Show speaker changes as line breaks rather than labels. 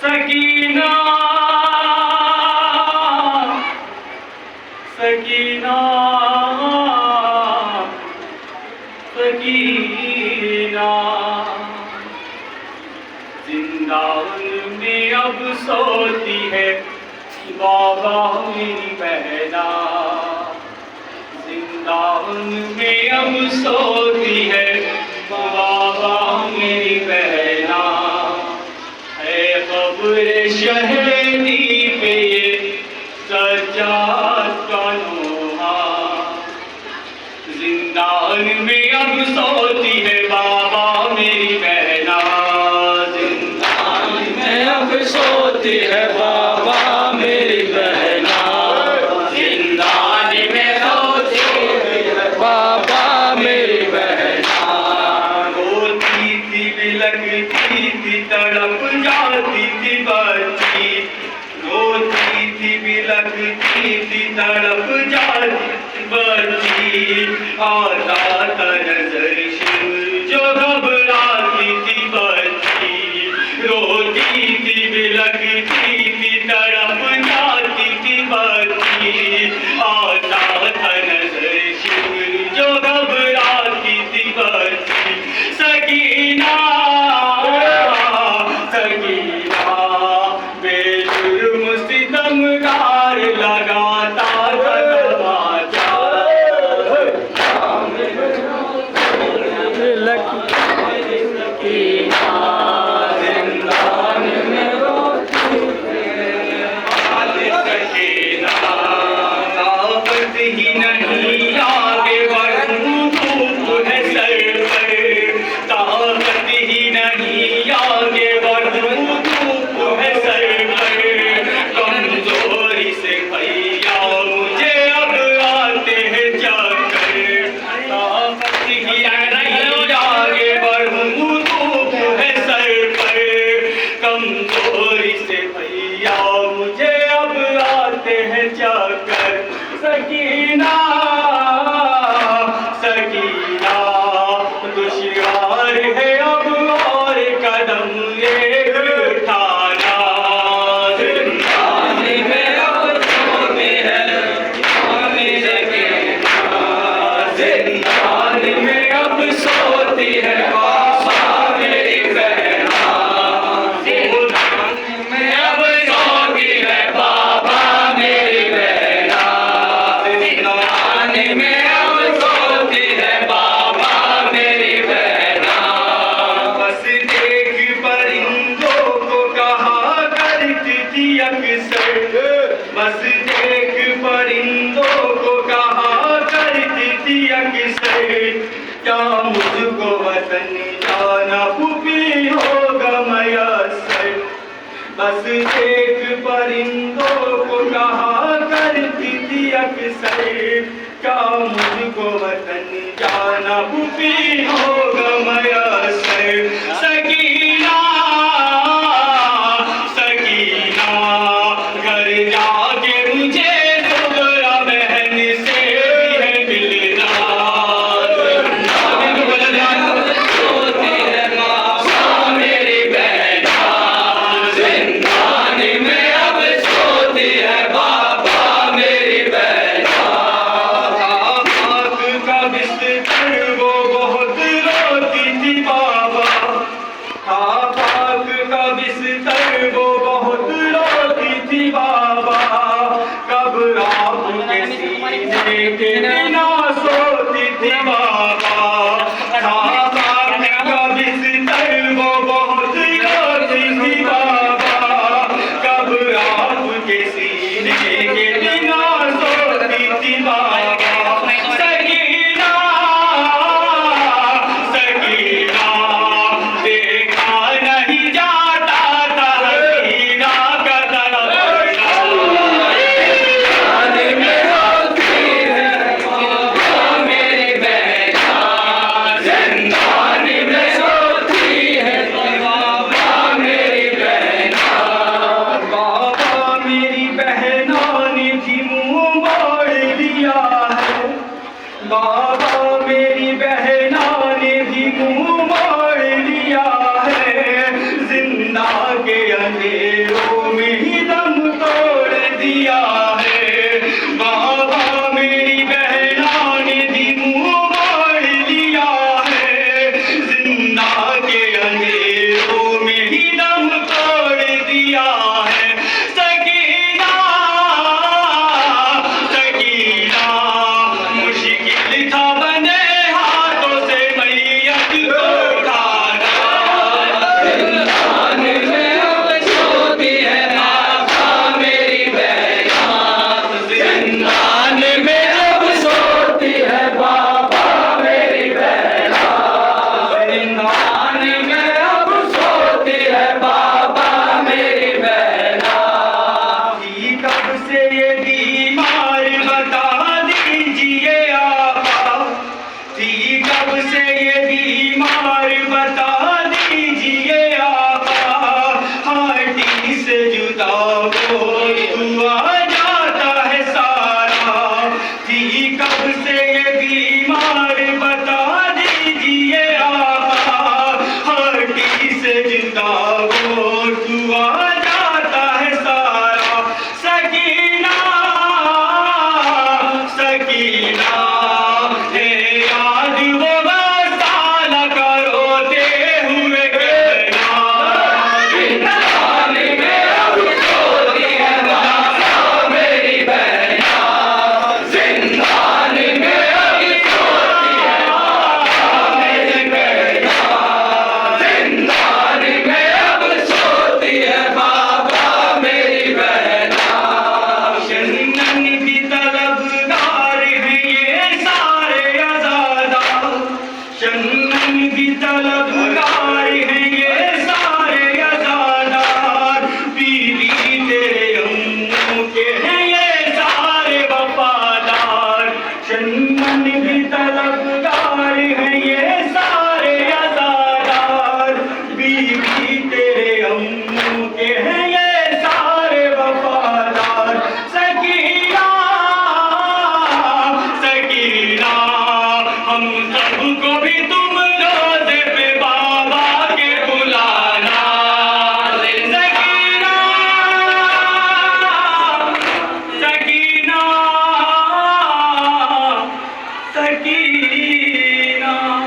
सकीना सकीना सकीना जिंदावन में अब सोती है बाबा मेरी बहना। जिंदावन में अब सोती है बाबा मेरी बहना। है कब्र शहदी पे ये सज्जाद का नोहा। जिंदान में अब सोती है बाबा मेरी बहना। जिंदान में अब सोती है बाबा मेरी बहना। जिंदान में सोती है बाबा मेरी बहना। रोती थी बिलखती थी तड़प जाती थी बच्ची। रोती थी बिलखती थी तड़प जाती थी बच्ची। आता था नजर जो घबराती थी बच्ची। रोती थी बिलखती थी तड़प जाती थी बच्ची। आता था नजर जो घबराती थी बच्ची। सकीना सकीना बेजुर्म सितमगार लगाता था तमाचा। जिंदान में रोती सकीना। ताकत ही नहीं आगे बढ़ूं धूप है सर पर। ताकत ही नहीं आगे बढ़ूं धूप है सर पर। कमजोरी से भैया मुझे अब आते हैं चक्कर। ताकत ही नहीं आगे बढ़ूं धूप है सर पर। कमजोरी से भैया मुझे अब आते हैं चक्कर। सकीना सकीना दुश्वार है अब और कदम एक उठाना। जिंदान में अब सोती है जिंदान में अब सोती है बाबा मेरी बहना। जिंदान में अब सोती है बाबा मेरी बहना। जिंदान में अब सोती है बाबा मेरी बहना। बस देख परिंदों को कहा करती थी अक्सर। बस देख परिंदों को कहा करती थी अक्सर। क्या मुझको वतन जाना पुपी होगा मयसर। बस देख परिंदों को कहा करती थी अक्सर। क्या मुझको वतन जाना पुपी होगा मयसर। सकीना सकीना घर जाके मुझे सुगरा बहन से भी है मिलना। सोती है माँ मेरी बहना। जिंदान में अब सोती है बाबा मेरी बहना। आँख का बिस्तर वो बहुत रो जिंदा वो तू आया